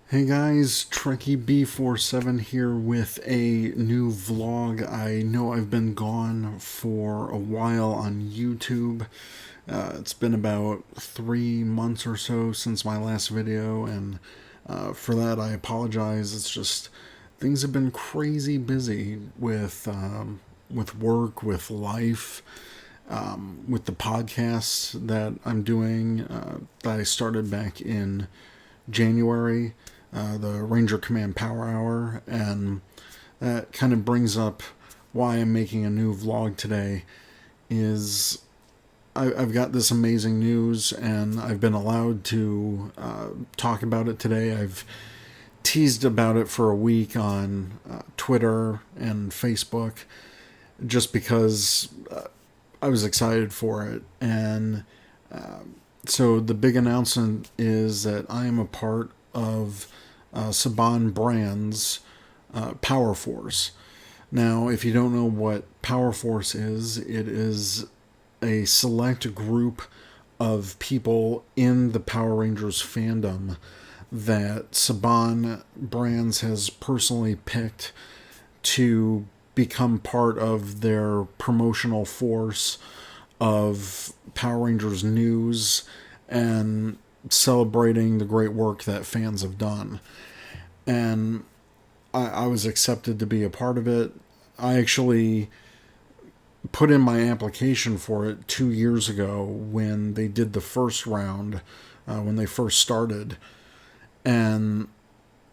Hey guys, Trekkieb47 here with a new vlog. I know I've been gone for a while on YouTube. It's been about 3 months or so since my last video, and for that I apologize. It's just things have been crazy busy with work, with life, with the podcast that I'm doing that I started back in January, the Ranger Command Power Hour, and that kind of brings up why I'm making a new vlog today. Is I've got this amazing news, and I've been allowed to talk about it today. I've teased about it for a week on Twitter and Facebook, just because I was excited for it, and so the big announcement is that I am a part of Saban Brands Power Force. Now, if you don't know what Power Force is, it is a select group of people in the Power Rangers fandom that Saban Brands has personally picked to become part of their promotional force of Power Rangers news and celebrating the great work that fans have done. And I was accepted to be a part of it. I actually put in my application for it 2 years ago when they did the first round, when they first started. And,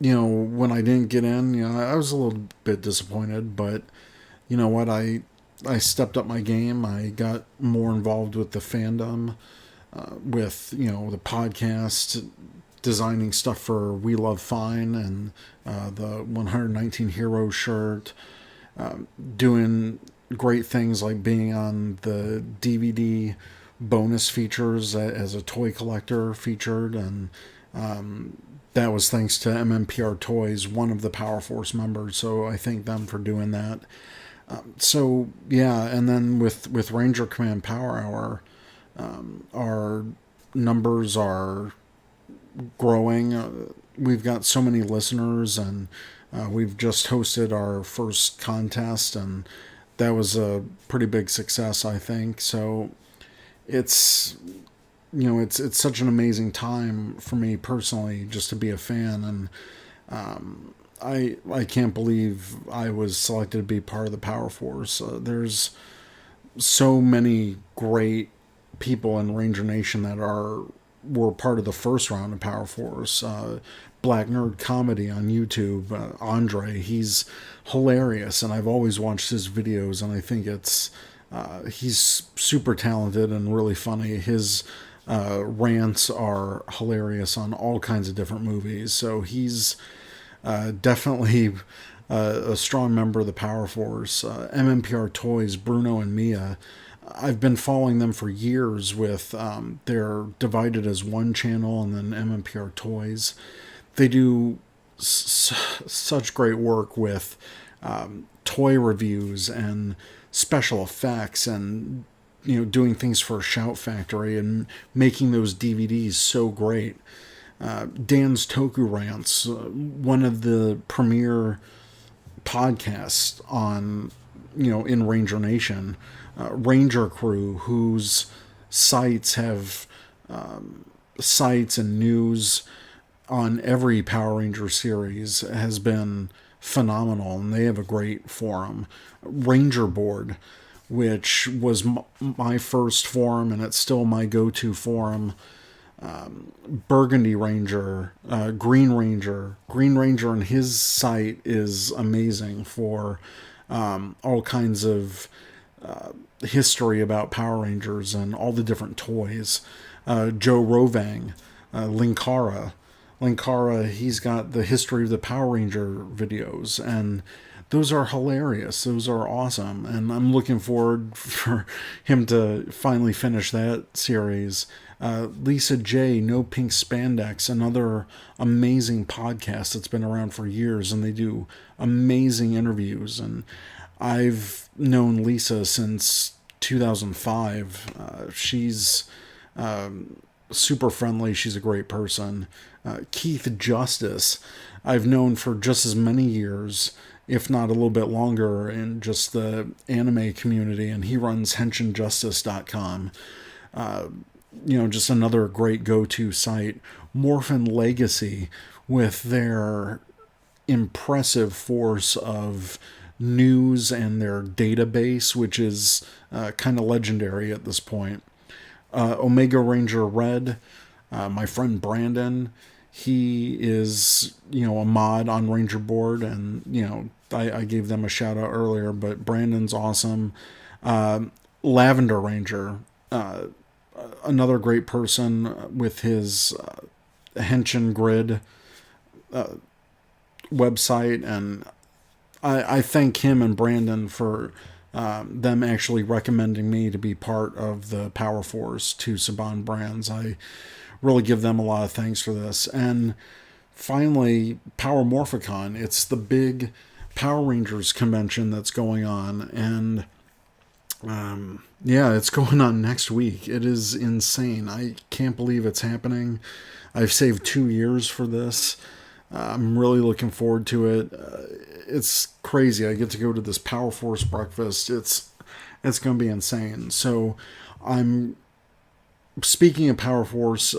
when I didn't get in, I was a little bit disappointed, but you know what? I stepped up my game. I got more involved with the fandom, with the podcast, designing stuff for We Love Fine and the 119 Hero shirt, doing great things like being on the DVD bonus features as a toy collector featured, and that was thanks to MMPR Toys, one of the Power Force members. So I thank them for doing that. So yeah, and then with Ranger Command Power Hour, our numbers are growing. We've got so many listeners, and we've just hosted our first contest, and that was a pretty big success, I think. So it's it's such an amazing time for me personally just to be a fan, and I can't believe I was selected to be part of the Power Force. There's so many great people in Ranger Nation that were part of the first round of Power Force. Black Nerd Comedy on YouTube. Andre, he's hilarious, and I've always watched his videos, and I think he's super talented and really funny. His rants are hilarious on all kinds of different movies. So he's definitely a strong member of the Power Force. MMPR Toys, Bruno and Mia, I've been following them for years with they're divided as one channel and then MMPR Toys. They do such great work with toy reviews and special effects, and doing things for Shout Factory and making those DVDs so great. Dan's Toku Rants, one of the premier podcasts on in Ranger Nation. Ranger Crew, whose sites have sites and news on every Power Ranger series, has been phenomenal, and they have a great forum. Ranger Board, which was my first forum, and it's still my go-to forum. Burgundy Ranger, Green Ranger. Green Ranger and his site is amazing for all kinds of history about Power Rangers and all the different toys. Joe Rovang, Linkara. Linkara, he's got the history of the Power Ranger videos, and those are hilarious. Those are awesome, and I'm looking forward for him to finally finish that series. Lisa J, No Pink Spandex, another amazing podcast that's been around for years, and they do amazing interviews. And I've known Lisa since 2005. She's super friendly. She's a great person. Keith Justice, I've known for just as many years, if not a little bit longer, in just the anime community, and he runs henshinjustice.com. Just another great go-to site. Morphin Legacy, with their impressive force of news and their database, which is kind of legendary at this point. Omega Ranger Red, my friend Brandon, he is, a mod on Ranger Board, and, I gave them a shout out earlier, but Brandon's awesome. Lavender Ranger, another great person with his Henshin Grid website, and I thank him and Brandon for them actually recommending me to be part of the Power Force to Saban Brands. I really give them a lot of thanks for this. And finally, Power Morphicon. It's the big Power Rangers convention that's going on, and it's going on next week. It is insane. I can't believe it's happening. I've saved 2 years for this. I'm really looking forward to it. It's crazy. I get to go to this Power Force breakfast. It's going to be insane. So I'm speaking of Power Force,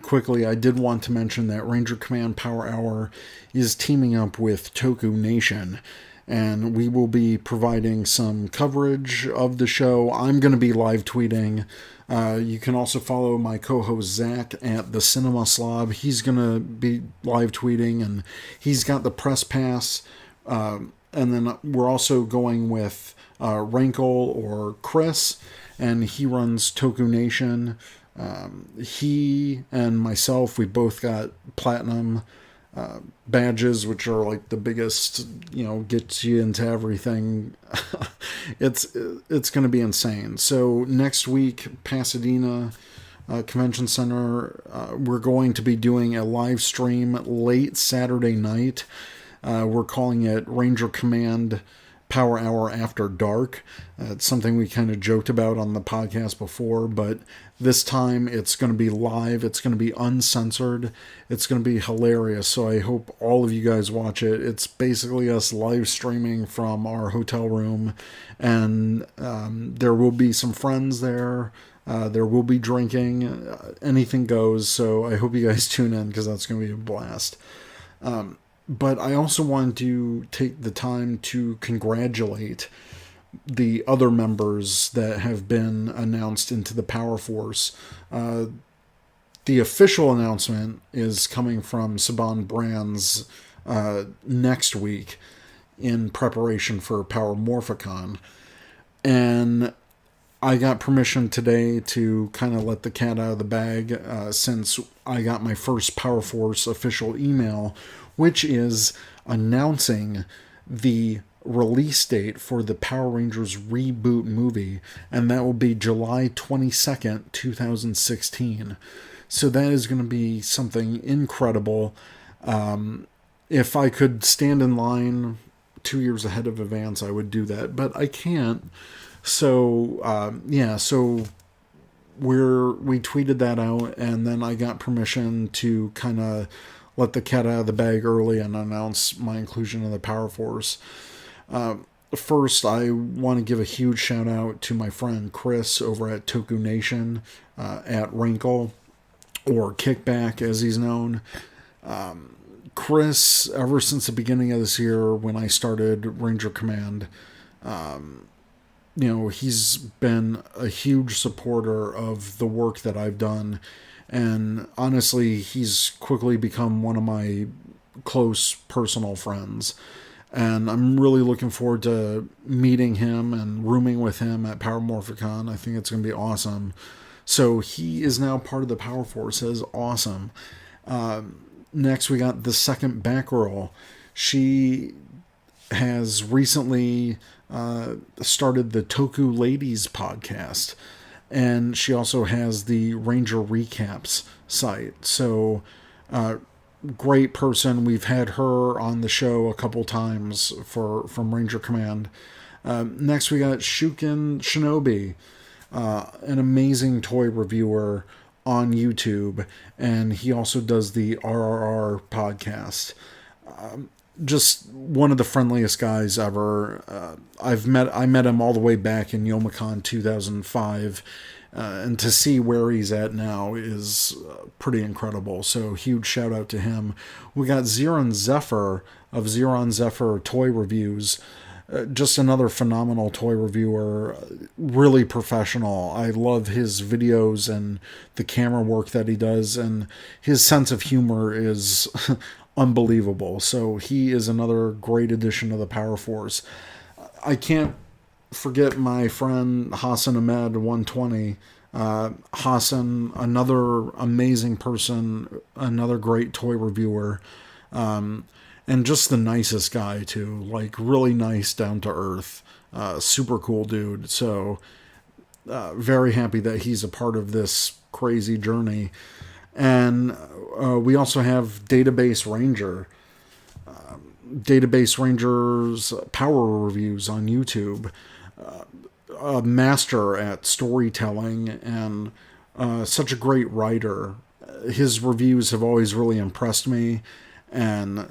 quickly, I did want to mention that Ranger Command Power Hour is teaming up with Toku Nation, and we will be providing some coverage of the show. I'm going to be live tweeting. You can also follow my co-host Zach at the Cinema Slob. He's going to be live tweeting, and he's got the press pass. And then we're also going with Rankle or Chris, and he runs Toku Nation. He and myself, we both got platinum badges, which are like the biggest, gets you into everything. It's going to be insane. So next week, Pasadena Convention Center, we're going to be doing a live stream late Saturday night. We're calling it Ranger Command Power Hour After Dark. It's something we kind of joked about on the podcast before, but this time it's going to be live. It's going to be uncensored. It's going to be hilarious. So I hope all of you guys watch it. It's basically us live streaming from our hotel room, and there will be some friends there. There will be drinking. Anything goes. So I hope you guys tune in, because that's going to be a blast. But I also want to take the time to congratulate the other members that have been announced into the Power Force. The official announcement is coming from Saban Brands next week in preparation for Power Morphicon. And I got permission today to kind of let the cat out of the bag, since I got my first Power Force official email, which is announcing the release date for the Power Rangers reboot movie, and that will be July 22nd, 2016. So that is going to be something incredible. If I could stand in line 2 years ahead of advance, I would do that, but I can't. So, so we tweeted that out, and then I got permission to kind of let the cat out of the bag early and announce my inclusion in the Power Force. First, I want to give a huge shout out to my friend Chris over at Toku Nation, at Wrinkle, or Kickback as he's known. Chris, ever since the beginning of this year when I started Ranger Command, he's been a huge supporter of the work that I've done. And honestly, he's quickly become one of my close personal friends. And I'm really looking forward to meeting him and rooming with him at Power Morphicon. I think it's going to be awesome. So he is now part of the Power Force. That is awesome. Next, we got the second Batgirl. She has recently started the Toku Ladies podcast. And she also has the Ranger Recaps site. So, great person. We've had her on the show a couple times from Ranger Command. Next, we got Shuken Shinobi, an amazing toy reviewer on YouTube, and he also does the RRR podcast. Just one of the friendliest guys ever. I met him all the way back in Youmacon 2005, and to see where he's at now is pretty incredible. So huge shout out to him. We got Xeron Zephyr of Xeron Zephyr Toy Reviews. Just another phenomenal toy reviewer, really professional. I love his videos and the camera work that he does, and his sense of humor is unbelievable. So he is another great addition to the Power Force. I can't forget my friend Hassan Ahmed 120. Hassan, another amazing person, another great toy reviewer. And just the nicest guy, too. Like, really nice, down to earth. Super cool dude. So, very happy that he's a part of this crazy journey. And we also have Database Ranger. Database Ranger's power reviews on YouTube. A master at storytelling and such a great writer. His reviews have always really impressed me. And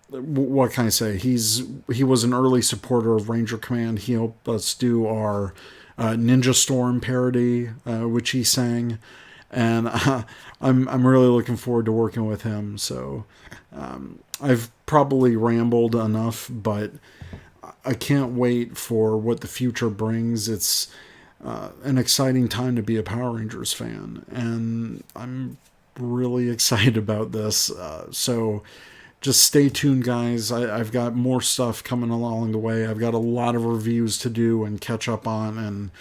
what can I say? He was an early supporter of Ranger Command. He helped us do our Ninja Storm parody, which he sang, and I'm really looking forward to working with him. So I've probably rambled enough, but I can't wait for what the future brings. It's an exciting time to be a Power Rangers fan, and I'm really excited about this. So just stay tuned, guys. I've got more stuff coming along the way. I've got a lot of reviews to do and catch up on, and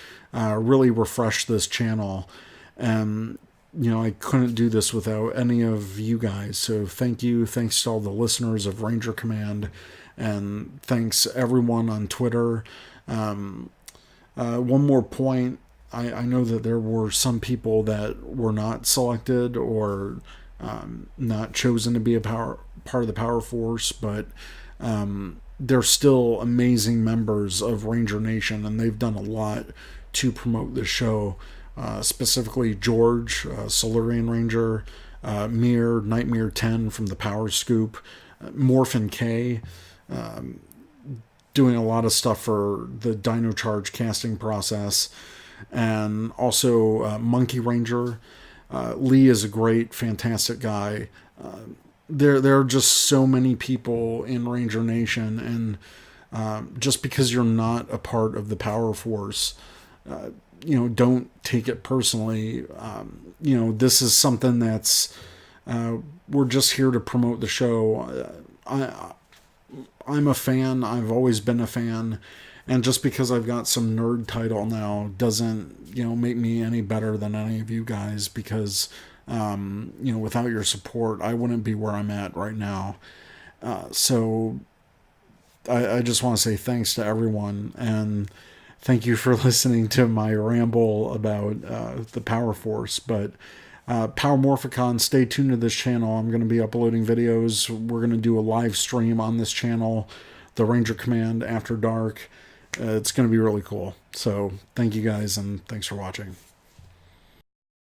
really refresh this channel. And, you know, I couldn't do this without any of you guys. So thank you. Thanks to all the listeners of Ranger Command. And thanks everyone on Twitter. One more point. I know that there were some people that were not selected or not chosen to be a part of the Power Force, but they're still amazing members of Ranger Nation, and they've done a lot to promote the show. Specifically, George, Solarian Ranger, Mir, Nightmare 10 from the Power Scoop, Morphin K, doing a lot of stuff for the Dino Charge casting process, and also Monkey Ranger. Lee is a great, fantastic guy. There are just so many people in Ranger Nation, and just because you're not a part of the Power Force, don't take it personally. This is something that's we're just here to promote the show. I'm a fan. I've always been a fan. And just because I've got some nerd title now doesn't, make me any better than any of you guys, because, without your support, I wouldn't be where I'm at right now. So I just want to say thanks to everyone, and thank you for listening to my ramble about the Power Force. But Power Morphicon, stay tuned to this channel. I'm going to be uploading videos. We're going to do a live stream on this channel, the Ranger Command After Dark. It's going to be really cool. So thank you guys, and thanks for watching.